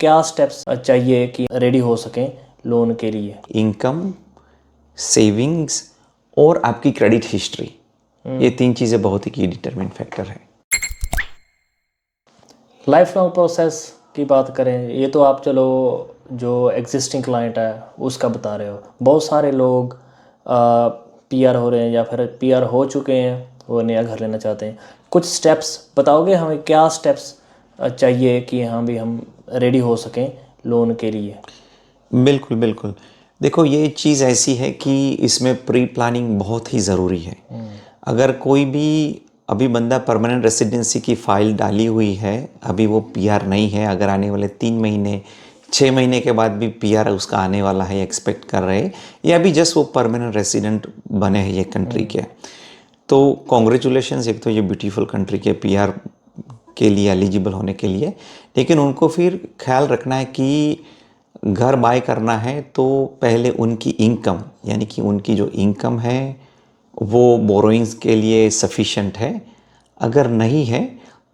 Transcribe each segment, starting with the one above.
क्या स्टेप्स चाहिए कि रेडी हो सकें लोन के लिए? इनकम, सेविंग्स और आपकी क्रेडिट हिस्ट्री, ये 3 चीज़ें बहुत ही की डिटरमिनेंट फैक्टर है। लाइफ लॉन्ग प्रोसेस की बात करें, ये तो आप चलो जो एग्जिस्टिंग क्लाइंट है उसका बता रहे हो। बहुत सारे लोग पीआर हो रहे हैं या फिर पीआर हो चुके हैं, वो नया घर लेना चाहते हैं। कुछ स्टेप्स बताओगे हमें, क्या स्टेप्स चाहिए कि हाँ भी हम रेडी हो सकें लोन के लिए? बिल्कुल बिल्कुल। देखो, ये चीज़ ऐसी है कि इसमें प्री प्लानिंग बहुत ही ज़रूरी है। अगर कोई भी अभी बंदा परमानेंट रेसिडेंसी की फ़ाइल डाली हुई है, अभी वो पीआर नहीं है, अगर आने वाले 3 महीने 6 महीने के बाद भी पीआर उसका आने वाला है, एक्सपेक्ट कर रहे हैं, या अभी जस्ट वो परमानेंट रेसिडेंट बने हैं ये कंट्री के, तो कॉन्ग्रेचुलेशंस। एक तो ये ब्यूटीफुल कंट्री के पीआर के लिए एलिजिबल होने के लिए, लेकिन उनको फिर ख्याल रखना है कि घर बाय करना है तो पहले उनकी इनकम, यानी कि उनकी जो इनकम है वो बोरोइंग्स के लिए सफिशेंट है। अगर नहीं है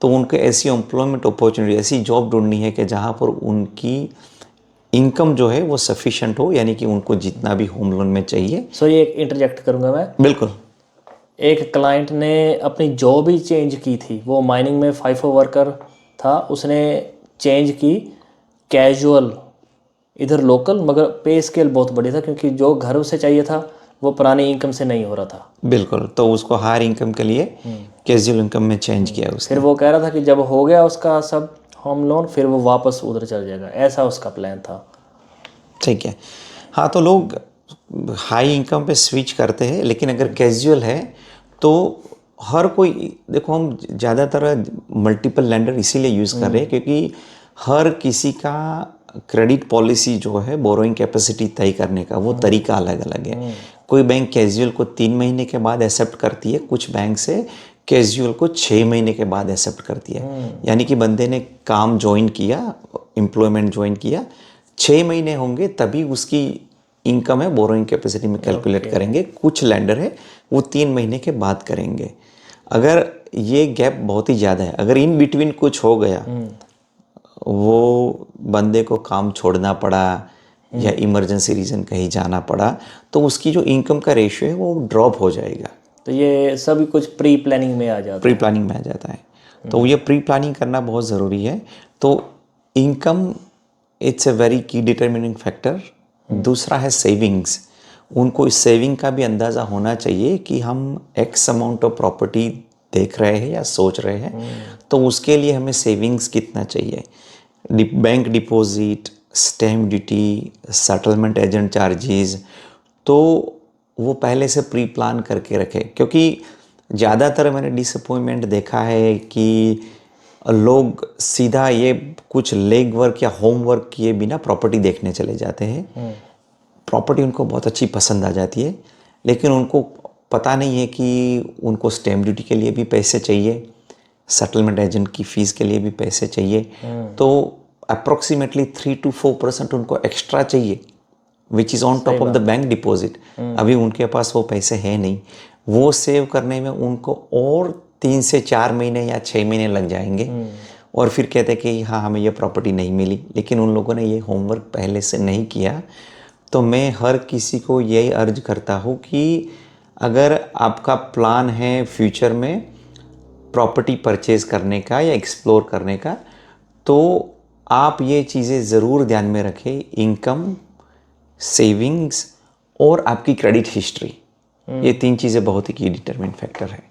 तो उनको ऐसी एम्प्लॉयमेंट अपॉर्चुनिटी, ऐसी जॉब ढूंढनी है कि जहाँ पर उनकी इनकम जो है वो सफिशेंट हो, यानी कि उनको जितना भी होम लोन में चाहिए। सो ये एक इंटरजेक्ट करूँगा मैं। बिल्कुल। एक क्लाइंट ने अपनी जॉब ही चेंज की थी, वो माइनिंग में फाइफो वर्कर था, उसने चेंज की कैजुअल इधर लोकल, मगर पे स्केल बहुत बड़ी था क्योंकि जो घर उसे चाहिए था वो पुरानी इनकम से नहीं हो रहा था। बिल्कुल, तो उसको हायर इनकम के लिए कैजुअल इनकम में चेंज किया फिर उसने। वो कह रहा था कि जब हो गया उसका सब होम लोन फिर वो वापस उधर चल जाएगा, ऐसा उसका प्लान था। ठीक है। हाँ, तो लोग हाई इनकम पे स्विच करते हैं, लेकिन अगर कैजुअल है तो हर कोई, देखो हम ज़्यादातर मल्टीपल लेंडर इसीलिए यूज़ कर रहे हैं क्योंकि हर किसी का क्रेडिट पॉलिसी जो है बोरोइंग कैपेसिटी तय करने का वो तरीका अलग अलग है। कोई बैंक कैजुअल को 3 महीने के बाद एक्सेप्ट करती है, कुछ बैंक से कैजुअल को 6 महीने के बाद एक्सेप्ट करती है। यानी कि बंदे ने काम ज्वाइन किया, एम्प्लॉयमेंट ज्वाइन किया, 6 महीने होंगे तभी उसकी इनकम है बोरोइंग कैपेसिटी में कैलकुलेट करेंगे। कुछ लेंडर है वो 3 महीने के बाद करेंगे। अगर ये गैप बहुत ही ज़्यादा है, अगर इन बिटवीन कुछ हो गया, वो बंदे को काम छोड़ना पड़ा या इमरजेंसी रीज़न कहीं जाना पड़ा, तो उसकी जो इनकम का रेशियो है वो ड्रॉप हो जाएगा। तो ये सभी कुछ प्री प्लानिंग में आ जाता प्री है। प्लानिंग में आ जाता है, तो ये प्री प्लानिंग करना बहुत ज़रूरी है। तो इनकम इट्स ए वेरी की डिटर्मिनिंग फैक्टर। दूसरा है सेविंग्स। उनको इस सेविंग का भी अंदाज़ा होना चाहिए कि हम एक्स अमाउंट ऑफ प्रॉपर्टी देख रहे हैं या सोच रहे हैं, तो उसके लिए हमें सेविंग्स कितना चाहिए। Bank deposit, stamp duty, settlement agent charges, तो वो पहले से प्री प्लान करके रखें। क्योंकि ज़्यादातर मैंने डिसअपॉइंटमेंट देखा है कि लोग सीधा ये कुछ लेग वर्क या होम वर्क किए बिना प्रॉपर्टी देखने चले जाते हैं। प्रॉपर्टी उनको बहुत अच्छी पसंद आ जाती है, लेकिन उनको पता नहीं है कि उनको स्टैम्प ड्यूटी के लिए भी पैसे चाहिए, सेटलमेंट एजेंट की फ़ीस के लिए भी पैसे चाहिए। तो अप्रॉक्सीमेटली 3 to 4% उनको एक्स्ट्रा चाहिए, which is on top of the bank deposit. अभी उनके पास वो पैसे हैं नहीं, वो सेव करने में उनको और 3 से 4 महीने या 6 महीने लग जाएंगे। और फिर कहते हैं कि हाँ हमें ये प्रॉपर्टी नहीं मिली, लेकिन उन लोगों ने ये होमवर्क पहले से नहीं किया। तो मैं हर किसी को यही अर्ज करता हूँ कि अगर आपका प्लान है फ्यूचर में प्रॉपर्टी परचेज करने का या एक्सप्लोर करने का, तो आप ये चीज़ें ज़रूर ध्यान में रखें, इनकम, सेविंग्स और आपकी क्रेडिट हिस्ट्री, ये 3 चीज़ें बहुत ही की डिटरमिनेंट फैक्टर है।